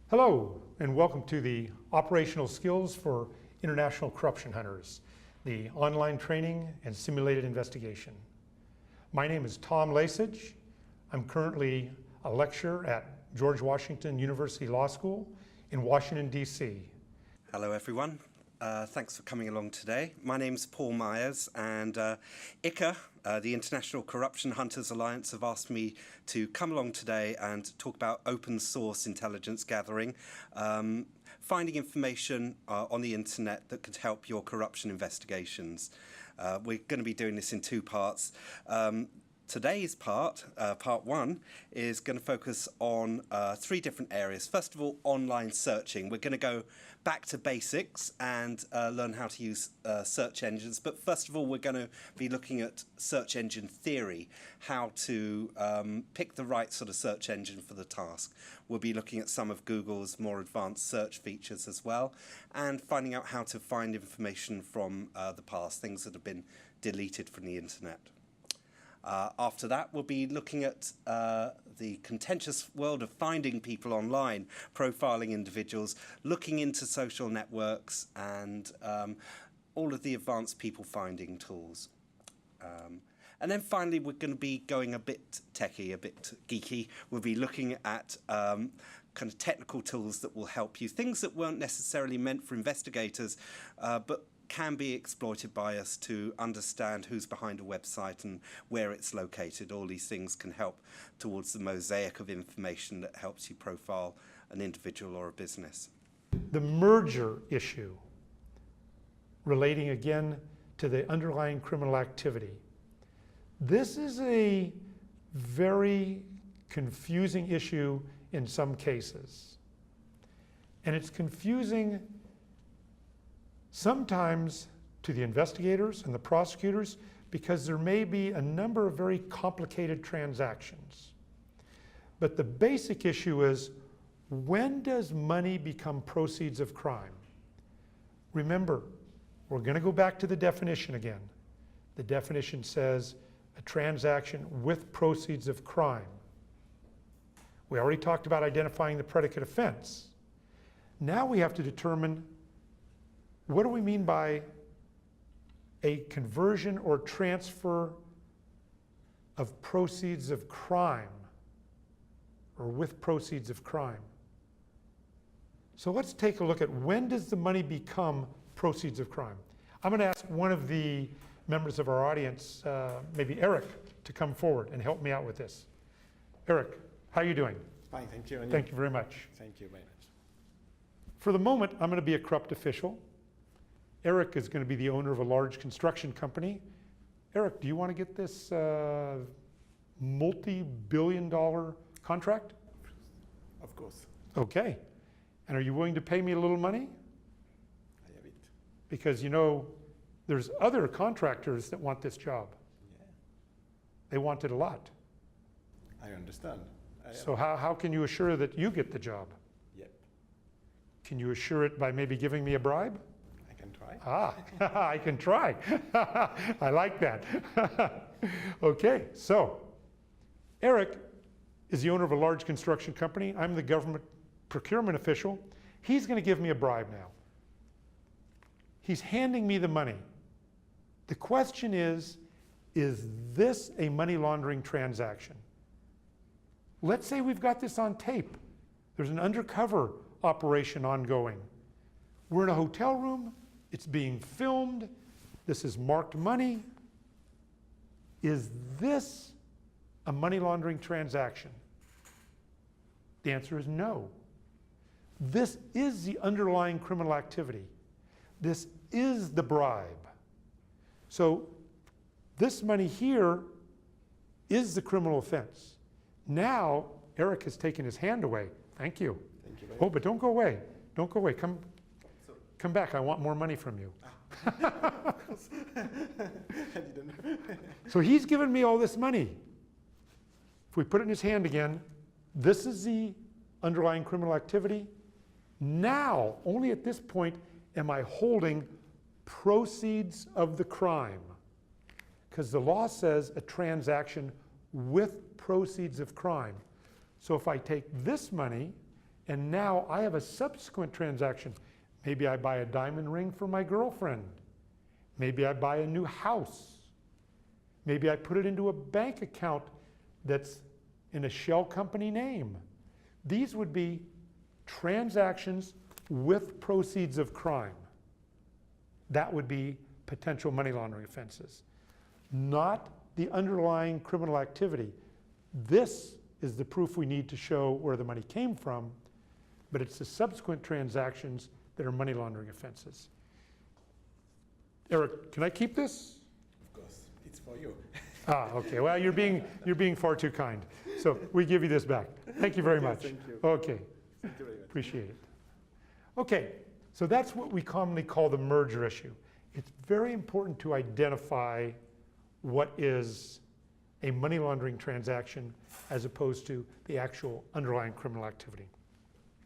Hello, and welcome to the Operational Skills for International Corruption Hunters, the online training and simulated investigation. My name is Tom Lasage. I'm currently a lecturer at George Washington University Law School in Washington, D.C. Hello, everyone. Thanks for coming along today. My name's Paul Myers, and ICA, the International Corruption Hunters Alliance, have asked me to come along today and talk about open source intelligence gathering, finding information on the internet that could help your corruption investigations. We're going to be doing this in two parts. Today's part one, is going to focus on three different areas. First of all, online searching. We're going to go back to basics and learn how to use search engines. But first of all, we're going to be looking at search engine theory, how to pick the right sort of search engine for the task. We'll be looking at some of Google's more advanced search features as well, and finding out how to find information from the past, things that have been deleted from the internet. After that, we'll be looking at the contentious world of finding people online, profiling individuals, looking into social networks, and all of the advanced people finding tools. And then finally, we're going to be going a bit techie, a bit geeky. We'll be looking at kind of technical tools that will help you, things that weren't necessarily meant for investigators, but can be exploited by us to understand who's behind a website and where it's located. All these things can help towards the mosaic of information that helps you profile an individual or a business. The merger issue, relating again to the underlying criminal activity. This is a very confusing issue in some cases. And it's confusing sometimes to the investigators and the prosecutors because there may be a number of very complicated transactions. But the basic issue is, when does money become proceeds of crime? Remember, we're going to go back to the definition again. The definition says a transaction with proceeds of crime. We already talked about identifying the predicate offense. Now we have to determine, what do we mean by a conversion or transfer of proceeds of crime, or with proceeds of crime? So let's take a look at, when does the money become proceeds of crime? I'm going to ask one of the members of our audience, maybe Eric, to come forward and help me out with this. Eric, how are you doing? Fine, thank you. And Thank you very much. Thank you very much. For the moment, I'm going to be a corrupt official. Eric is going to be the owner of a large construction company. Eric, do you want to get this multi-billion-dollar contract? Of course. Okay. And are you willing to pay me a little money? I have it. Because, you know, there's other contractors that want this job. Yeah, They want it a lot. I understand. So how can you assure that you get the job? Yep, Can you assure it by maybe giving me a bribe? I can try. Ah, I can try. I like that. Okay, so Eric is the owner of a large construction company. I'm the government procurement official. He's going to give me a bribe now. He's handing me the money. The question is this a money laundering transaction? Let's say we've got this on tape. There's an undercover operation ongoing. We're in a hotel room. It's being filmed. This is marked money. Is this a money laundering transaction? The answer is no. This is the underlying criminal activity. This is the bribe. So this money here is the criminal offense. Now, Eric has taken his hand away. Thank you. Thank you very Oh, but don't go away. Don't go away. Come back. I want more money from you. I didn't know. So he's given me all this money. If we put it in his hand again, this is the underlying criminal activity. Now, only at this point, am I holding proceeds of the crime. Because the law says a transaction with proceeds of crime. So if I take this money And now I have a subsequent transaction. Maybe I buy a diamond ring for my girlfriend. Maybe I buy a new house. Maybe I put it into a bank account that's in a shell company name. These would be transactions with proceeds of crime. That would be potential money laundering offenses, not the underlying criminal activity. This is the proof we need to show where the money came from, but it's the subsequent transactions that are money laundering offenses. Eric, can I keep this? Of course, it's for you. Okay. Well, you're being far too kind. So we give you this back. Thank you very much. Thank you. Okay. Thank you very much. Appreciate it. Okay. So that's what we commonly call the merger issue. It's very important to identify what is a money laundering transaction as opposed to the actual underlying criminal activity.